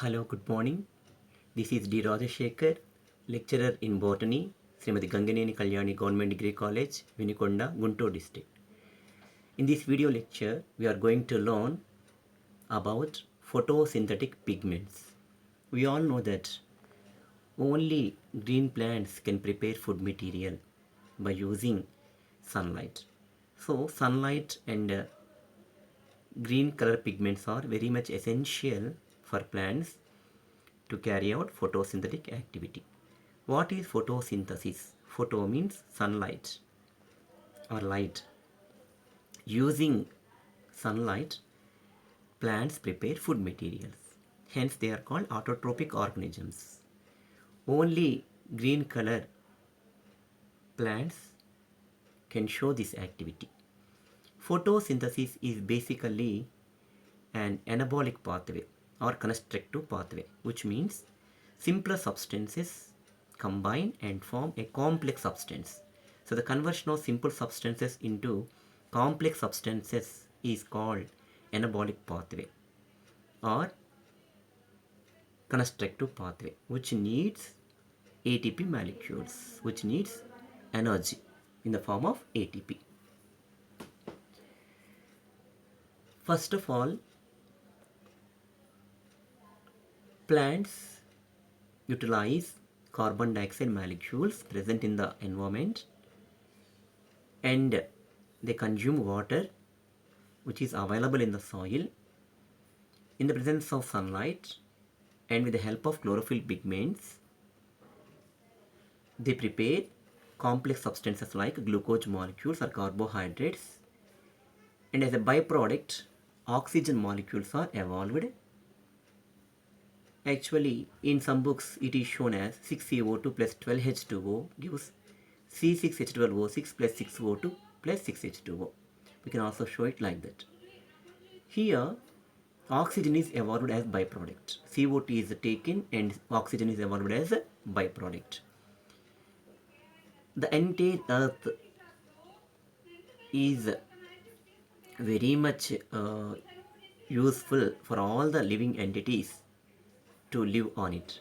Hello, good morning. This is D. Rajashekar, lecturer in botany, Srimati Ganganeni Kalyani Government Degree College, Vinikonda, Guntur district. In this video lecture, we are going to learn about photosynthetic pigments. We all know that only green plants can prepare food material by using sunlight. So, sunlight and green color pigments are very much essential for plants to carry out photosynthetic activity. What is photosynthesis? Photo means sunlight or light. Using sunlight, plants prepare food materials. Hence, they are called autotrophic organisms. Only green color plants can show this activity. Photosynthesis is basically an anabolic pathway or constructive pathway, which means simpler substances combine and form a complex substance. So the conversion of simple substances into complex substances is called anabolic pathway or constructive pathway, which needs ATP molecules, which needs energy in the form of ATP. First of all, plants utilize carbon dioxide molecules present in the environment and they consume water which is available in the soil in the presence of sunlight, and with the help of chlorophyll pigments they prepare complex substances like glucose molecules or carbohydrates, and as a byproduct oxygen molecules are evolved. Actually, in some books it is shown as 6CO2 plus 12H2O gives C6H12O6 plus 6O2 plus 6H2O. We can also show it like that. Here, oxygen is evolved as byproduct. CO2 is taken and oxygen is evolved as a byproduct. The entire earth is very much useful for all the living entities to live on it.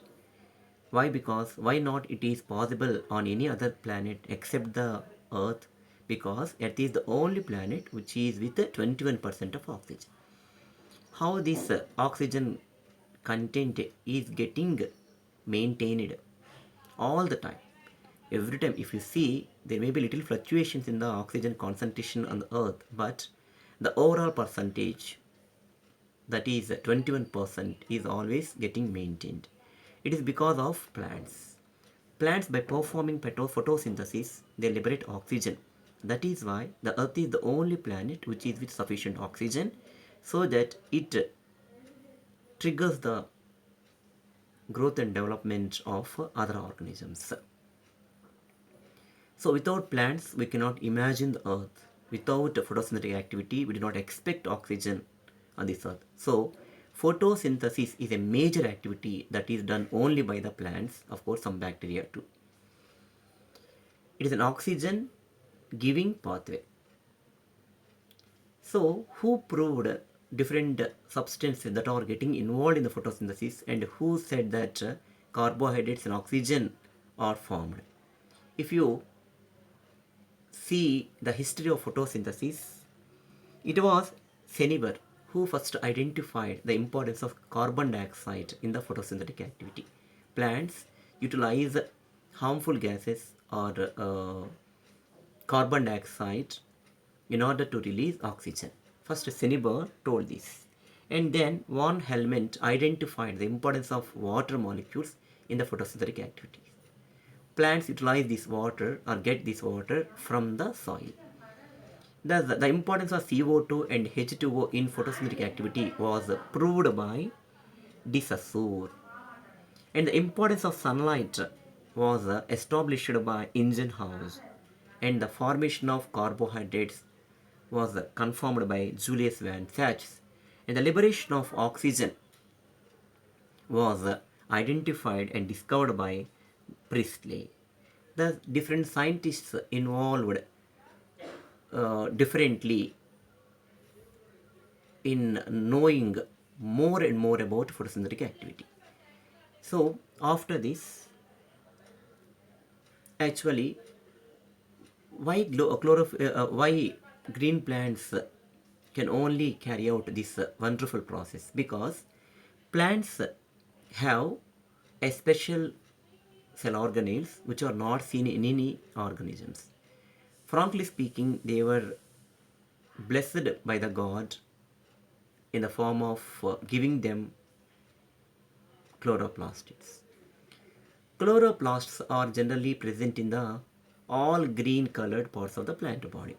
Why? Because why not it is possible on any other planet except the earth? Because earth is the only planet which is with 21% of oxygen. How this oxygen content is getting maintained all the time? Every time if you see, there may be little fluctuations in the oxygen concentration on the earth, but the overall percentage, that is 21%, is always getting maintained. It is because of plants. Plants, by performing photosynthesis, they liberate oxygen. That is why the earth is the only planet which is with sufficient oxygen, so that it triggers the growth and development of other organisms. So without plants, we cannot imagine the earth. Without photosynthetic activity, we do not expect oxygen on this earth. So photosynthesis is a major activity that is done only by the plants, of course some bacteria too. It is an oxygen giving pathway. So who proved different substances that are getting involved in the photosynthesis, and who said that carbohydrates and oxygen are formed? If you see the history of photosynthesis, it was Ceniber who first identified the importance of carbon dioxide in the photosynthetic activity. Plants utilize harmful gases or carbon dioxide in order to release oxygen. First, Ceniber told this, and then von Helmont identified the importance of water molecules in the photosynthetic activities. Plants utilize this water or get this water from the soil. Thus, the importance of CO2 and H2O in photosynthetic activity was proved by de Saussure. And the importance of sunlight was established by Ingenhousz. And the formation of carbohydrates was confirmed by Julius Van Sachs. And the liberation of oxygen was identified and discovered by Priestley. The different scientists involved differently in knowing more and more about photosynthetic activity. So after this, actually, why green plants can only carry out this wonderful process? Because plants have a special cell organelles which are not seen in any organisms. Frankly speaking, they were blessed by the God in the form of giving them chloroplasts. Chloroplasts are generally present in the all green colored parts of the plant body,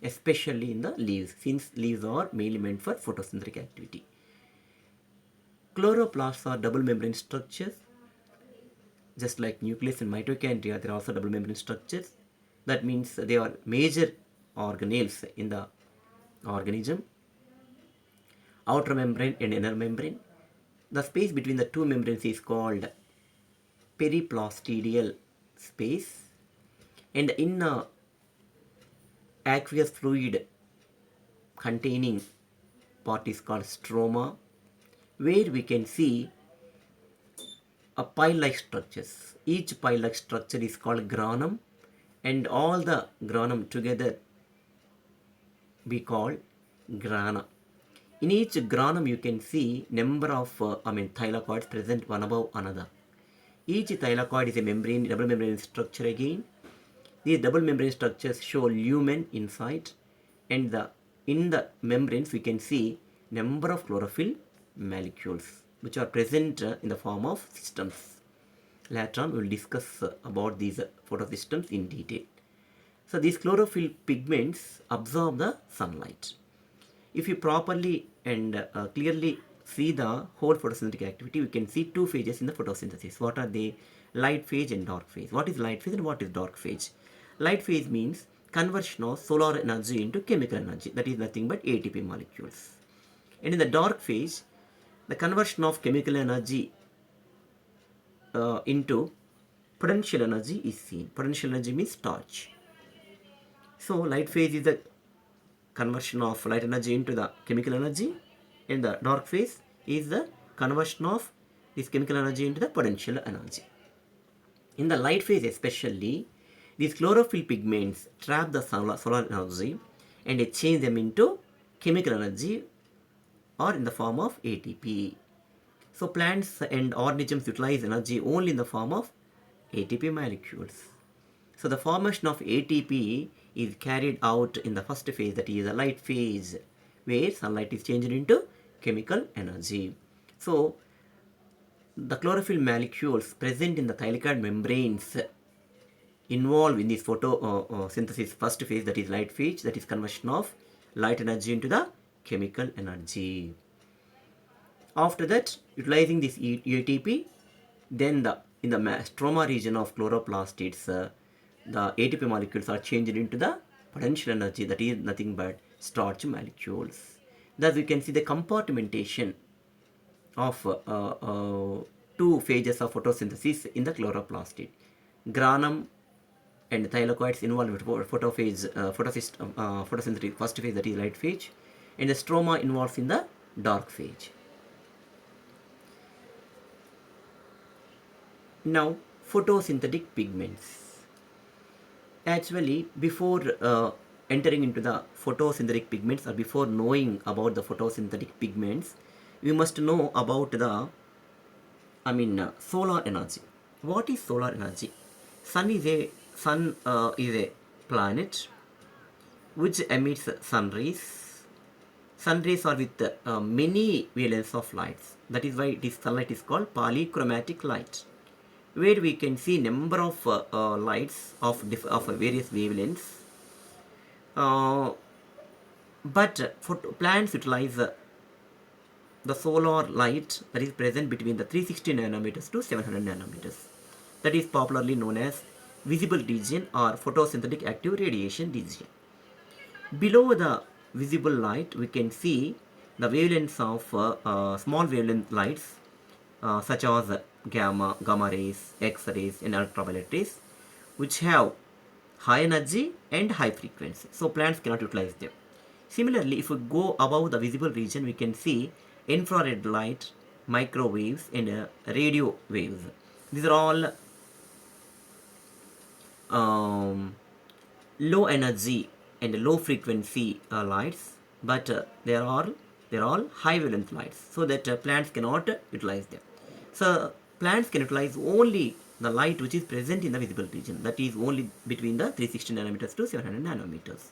especially in the leaves, since leaves are mainly meant for photosynthetic activity. Chloroplasts are double membrane structures, just like nucleus and mitochondria. They are also double membrane structures. That means they are major organelles in the organism. Outer membrane and inner membrane. The space between the two membranes is called periplastidial space, and in a aqueous fluid containing part is called stroma, where we can see a pile-like structures. Each pile-like structure is called granum, and all the granum together we call grana. In each granum you can see number of thylakoids present one above another. Each thylakoid is a membrane, double membrane structure again. These double membrane structures show lumen inside, and in the membranes we can see number of chlorophyll molecules which are present in the form of systems. Later on we will discuss about these photosystems in detail. So these chlorophyll pigments absorb the sunlight. If you properly and clearly see the whole photosynthetic activity, we can see two phases in the photosynthesis. What are they? Light phase and dark phase. What is light phase and what is dark phase? Light phase means conversion of solar energy into chemical energy. That is nothing but ATP molecules. And in the dark phase, the conversion of chemical energy into potential energy is seen. Potential energy means torch. So light phase is the conversion of light energy into the chemical energy, and the dark phase is the conversion of this chemical energy into the potential energy. In the light phase especially, these chlorophyll pigments trap the solar energy and they change them into chemical energy or in the form of ATP. So plants and organisms utilize energy only in the form of ATP molecules. So the formation of ATP is carried out in the first phase, that is the light phase, where sunlight is changed into chemical energy. So the chlorophyll molecules present in the thylakoid membranes involved in this photosynthesis first phase, that is light phase, that is conversion of light energy into the chemical energy. After that, utilizing this ATP, then in the stroma region of chloroplasts, the ATP molecules are changed into the potential energy, that is nothing but starch molecules. Thus, we can see the compartmentation of two phases of photosynthesis in the chloroplast. Granum and thylakoids involved with photosynthetic first phase, that is light phase, and the stroma involves in the dark phase. Now, photosynthetic pigments. Actually, before entering into the photosynthetic pigments, or before knowing about the photosynthetic pigments, we must know about the solar energy. What is solar energy? Sun is a planet which emits sun rays. Sun rays are with many wavelengths of lights. That is why this sunlight is called polychromatic light, where we can see number of lights of various wavelengths. But plants utilize the solar light that is present between the 360 nanometers to 700 nanometers. That is popularly known as visible region or photosynthetic active radiation region. Below the visible light, we can see the wavelengths of small wavelength lights such as gamma rays, X-rays and ultraviolet rays, which have high energy and high frequency. So plants cannot utilize them. Similarly, if we go above the visible region, we can see infrared light, microwaves, and radio waves. These are all um, low energy and low frequency lights, but they're all high valence lights, so that plants cannot utilize them. So plants can utilize only the light which is present in the visible region, that is only between the 360 nanometers to 700 nanometers.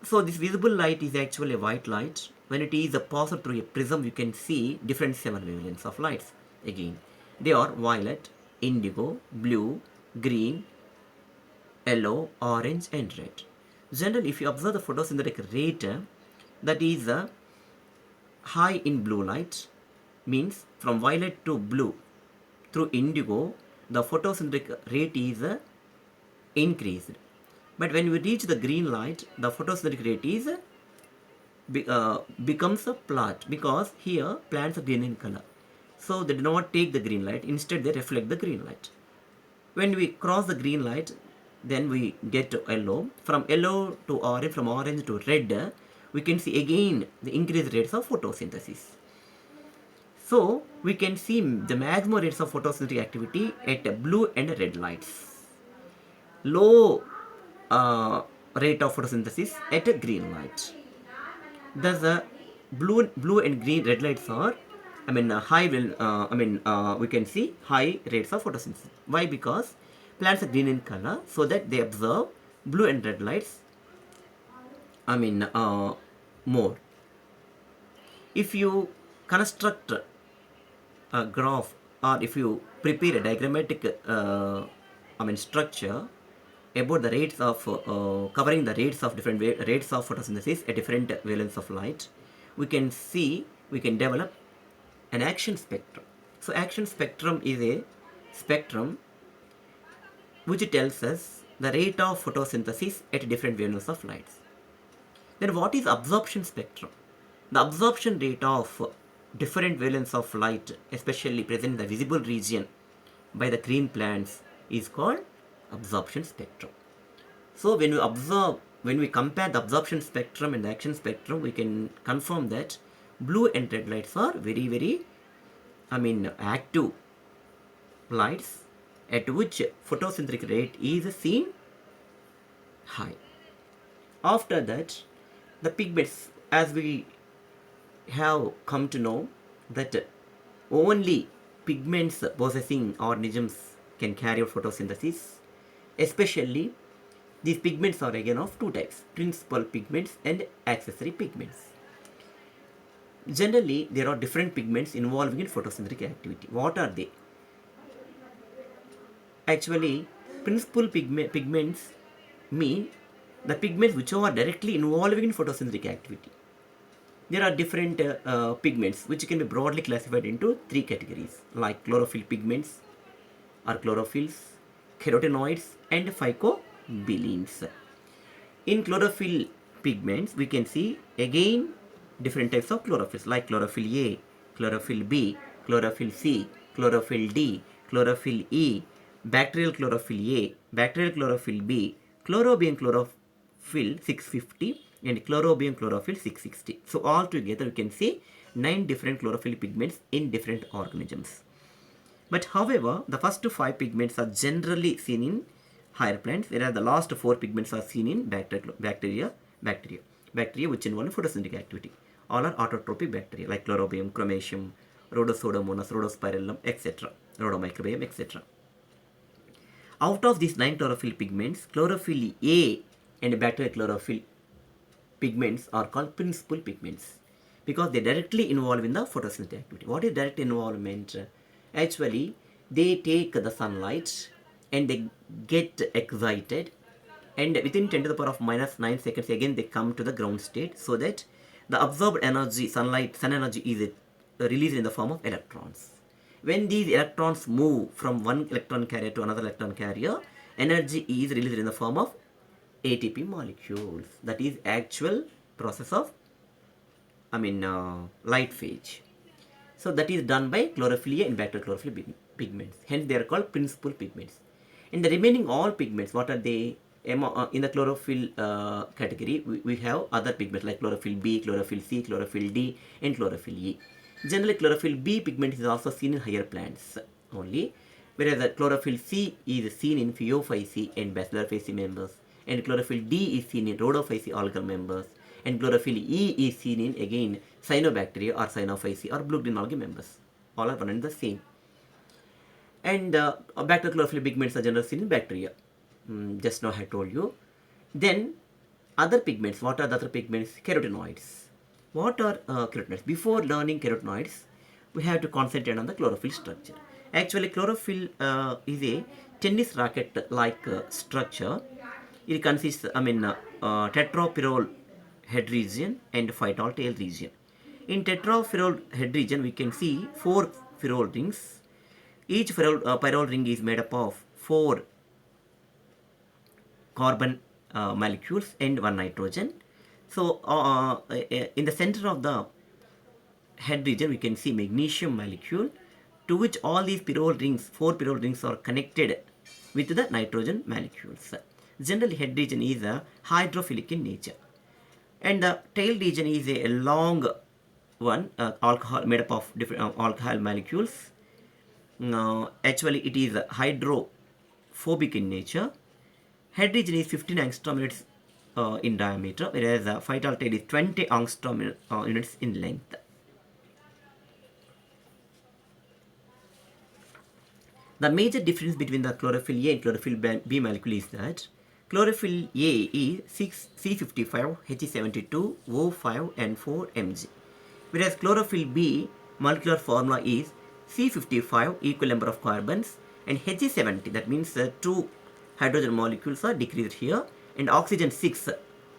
So this visible light is actually a white light. When it is passed through a prism, you can see different 7 wavelengths of lights. Again, they are violet, indigo, blue, green, yellow, orange, and red. Generally, if you observe the photosynthetic rate, that is high in blue light, means from violet to blue through indigo, the photosynthetic rate is increased. But when we reach the green light, the photosynthetic rate is becomes a flat, because here plants are green in color. So they do not take the green light, instead they reflect the green light. When we cross the green light, then we get to yellow. From yellow to orange, from orange to red, we can see again the increased rates of photosynthesis. So we can see the maximum rates of photosynthetic activity at blue and red lights. Low rate of photosynthesis at a green light. Thus, blue and green red lights are, high. We can see high rates of photosynthesis. Why? Because plants are green in color, so that they absorb blue and red lights. More. If you construct a graph, or if you prepare a diagrammatic structure about the rates of covering the rates of different rates of photosynthesis at different wavelengths of light, we can develop an action spectrum. So action spectrum is a spectrum which tells us the rate of photosynthesis at different wavelengths of lights. Then what is absorption spectrum? The absorption rate of different wavelengths of light, especially present in the visible region by the green plants, is called absorption spectrum. So when we compare the absorption spectrum and the action spectrum, we can confirm that blue and red lights are very, very active lights at which photosynthetic rate is seen high. After that, the pigments, as we have come to know that only pigments possessing organisms can carry out photosynthesis. Especially, these pigments are again of two types: principal pigments and accessory pigments. Generally, there are different pigments involving in photosynthetic activity. What are they? Actually, principal pigments mean the pigments which are directly involving in photosynthetic activity. There are different pigments which can be broadly classified into three categories, like chlorophyll pigments or chlorophylls, carotenoids, and phycobilins. In chlorophyll pigments, we can see again different types of chlorophylls, like chlorophyll A, chlorophyll B, chlorophyll C, chlorophyll D, chlorophyll E, bacterial chlorophyll A, bacterial chlorophyll B, chlorobium chlorophyll 650, and chlorobium chlorophyll 660. So all together we can see 9 different chlorophyll pigments in different organisms. But however, the first 5 pigments are generally seen in higher plants, whereas the last 4 pigments are seen in bacteria which involve photosynthetic activity. All are autotrophic bacteria like chlorobium, chromatium, rhodosodomonas, rhodospirillum, etc., rhodomicrobium, etc. Out of these 9 chlorophyll pigments, chlorophyll A and bacterial chlorophyll pigments are called principal pigments because they directly involve in the photosynthetic activity. What is direct involvement? Actually, they take the sunlight and they get excited, and within 10 to the power of minus 9 seconds again they come to the ground state, so that the absorbed energy, sun energy, is released in the form of electrons. When these electrons move from one electron carrier to another electron carrier, energy is released in the form of ATP molecules. That is actual process of light phase. So that is done by chlorophyll A and bacterial chlorophyll pigments. Hence they are called principal pigments. And the remaining all pigments, what are they? In the chlorophyll category, we have other pigments like chlorophyll B, chlorophyll C, chlorophyll D, and chlorophyll E. Generally, chlorophyll B pigment is also seen in higher plants only, whereas the chlorophyll C is seen in Phaeophyceae and Bacillophyceae members, and chlorophyll D is seen in Rhodophyceae algal members, and chlorophyll E is seen in again Cyanobacteria or Cyanophyceae or blue green algae members. All are one and the same. And back to chlorophyll pigments are generally seen in bacteria. Just now I told you. Then other pigments. What are the other pigments? Carotenoids. What are carotenoids? Before learning carotenoids, we have to concentrate on the chlorophyll structure. Actually, chlorophyll is a tennis racket-like structure. It consists, tetrapyrrole head region and phytol tail region. In tetrapyrrole head region, we can see 4 pyrrole rings. Each pyrrole ring is made up of 4 carbon molecules and 1 nitrogen. So, in the center of the head region, we can see magnesium molecule, to which all these pyrrole rings, 4 pyrrole rings, are connected with the nitrogen molecules. Generally, head region is hydrophilic in nature, and the tail region is a long one, alcohol made up of different alcohol molecules. Actually, it is hydrophobic in nature. Head region is 15 angstrom units in diameter, whereas the phytol tail is 20 angstrom units in length. The major difference between the chlorophyll A and chlorophyll B molecule is that chlorophyll A is C55, H72, O5 and 4 Mg, whereas chlorophyll B molecular formula is C55, equal number of carbons, and H70, that means 2 hydrogen molecules are decreased here, and oxygen 6,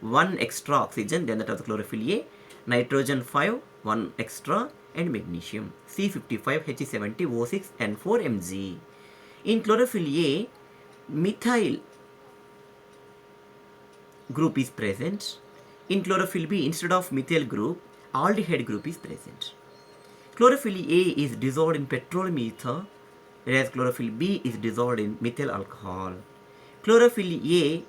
1 extra oxygen, then that of the chlorophyll A, nitrogen 5, 1 extra, and magnesium C55, H70, O6 and 4 Mg. In chlorophyll A, methyl group is present. In chlorophyll B, instead of methyl group, aldehyde group is present. Chlorophyll A is dissolved in petroleum ether, whereas chlorophyll B is dissolved in methyl alcohol. Chlorophyll A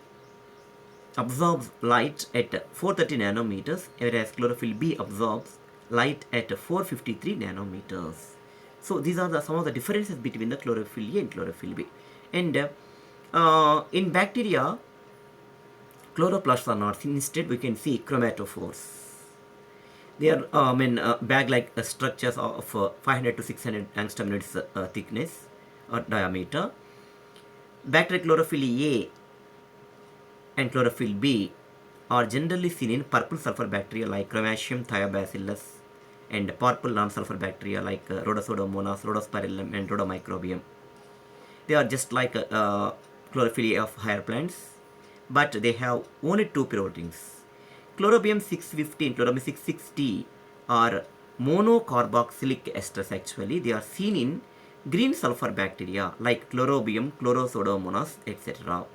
absorbs light at 430 nanometers, whereas chlorophyll B absorbs light at 453 nanometers. So these are some of the differences between the chlorophyll A and chlorophyll B. And in bacteria, chloroplasts are not seen. Instead, we can see chromatophores. They are bag-like structures of 500 to 600 angstrom units thickness or diameter. Bacterial chlorophyll A and chlorophyll B are generally seen in purple sulfur bacteria like Chromacium thiobacillus and purple non-sulfur bacteria like Rhodosodomonas, Rhodospirillum and Rhodomicrobium. They are just like chlorophyll A of higher plants, but they have only 2 pyrrole rings. Chlorobium 650 and Chlorobium 660 are monocarboxylic esters actually. They are seen in green sulfur bacteria like Chlorobium, Chlorosodomonas, etc.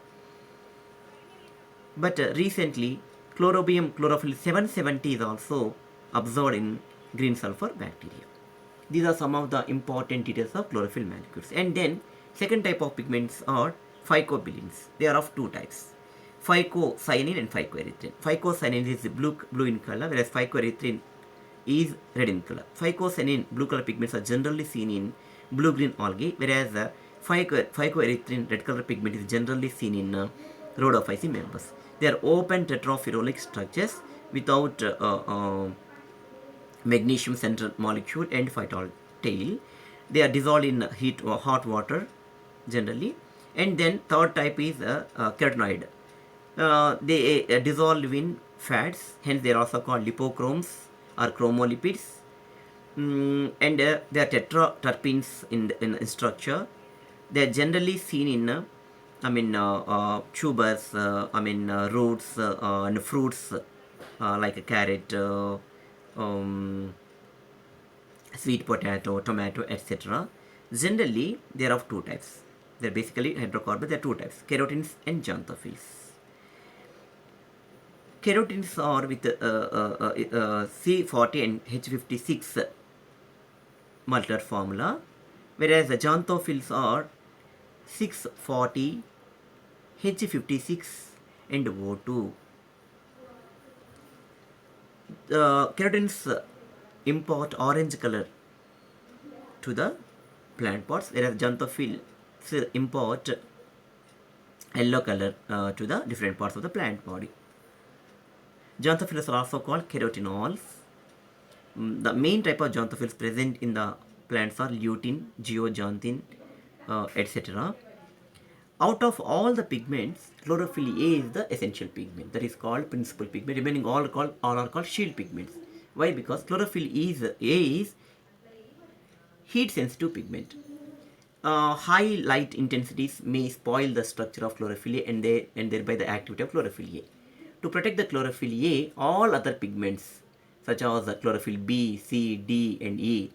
But recently, Chlorobium chlorophyll 770 is also observed in green sulfur bacteria. These are some of the important details of chlorophyll molecules. And then, second type of pigments are phycobilins. They are of 2 types. Phycocyanin and phycoerythrin. Phycocyanin is blue in color, whereas phycoerythrin is red in color. Phycocyanin blue color pigments are generally seen in blue-green algae, whereas phycoerythrin red color pigment is generally seen in Rhodophyceae members. They are open tetrapyrrolic structures without magnesium central molecule and phytol tail. They are dissolved in hot water generally. And then third type is carotenoid. They dissolve in fats, hence they are also called lipochromes or chromolipids. And they are tetraterpenes in structure. They are generally seen in tubers, roots and fruits like a carrot, sweet potato, tomato, etc. Generally, they are of 2 types. They are basically hydrocarbons. There are 2 types: carotenes and xanthophylls. Carotenes are with C40 and H56 molecular formula, whereas the xanthophylls are 640, H56 and O2. The keratins impart orange color to the plant parts, whereas xanthophylls impart yellow color to the different parts of the plant body. Xanthophylls are also called carotenoids. The main type of xanthophylls present in the plants are lutein, zeaxanthin, etc. Out of all the pigments, chlorophyll A is the essential pigment, that is called principal pigment. Remaining all are called shield pigments. Why? Because chlorophyll A is heat sensitive pigment. High light intensities may spoil the structure of chlorophyll A and thereby the activity of chlorophyll A. To protect the chlorophyll A, all other pigments such as chlorophyll B, C, D, and E,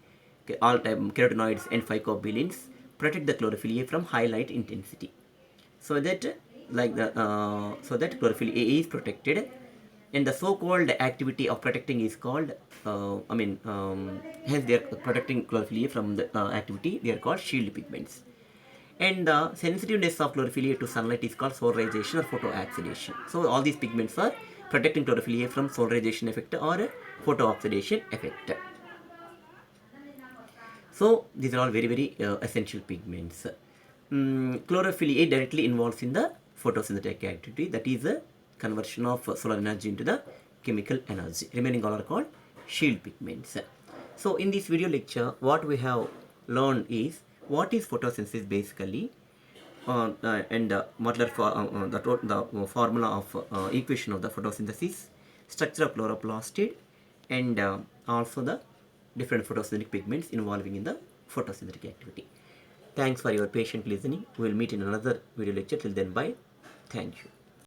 all type carotenoids and phycobilins protect the chlorophyll A from high light intensity, so that chlorophyll A is protected, and the so-called activity of protecting is called hence they are protecting chlorophyll A from the activity, they are called shield pigments. And the sensitiveness of chlorophyll A to sunlight is called solarization or photooxidation. So all these pigments are protecting chlorophyll A from solarization effect or photooxidation effect. So these are all very essential pigments. Chlorophyll A directly involves in the photosynthetic activity, that is the conversion of solar energy into the chemical energy. Remaining all are called shield pigments. So in this video lecture, what we have learned is what is photosynthesis basically, and the formula of equation of the photosynthesis, structure of chloroplastid, and also the different photosynthetic pigments involving in the photosynthetic activity. Thanks for your patient listening. We will meet in another video lecture. Till then, bye. Thank you.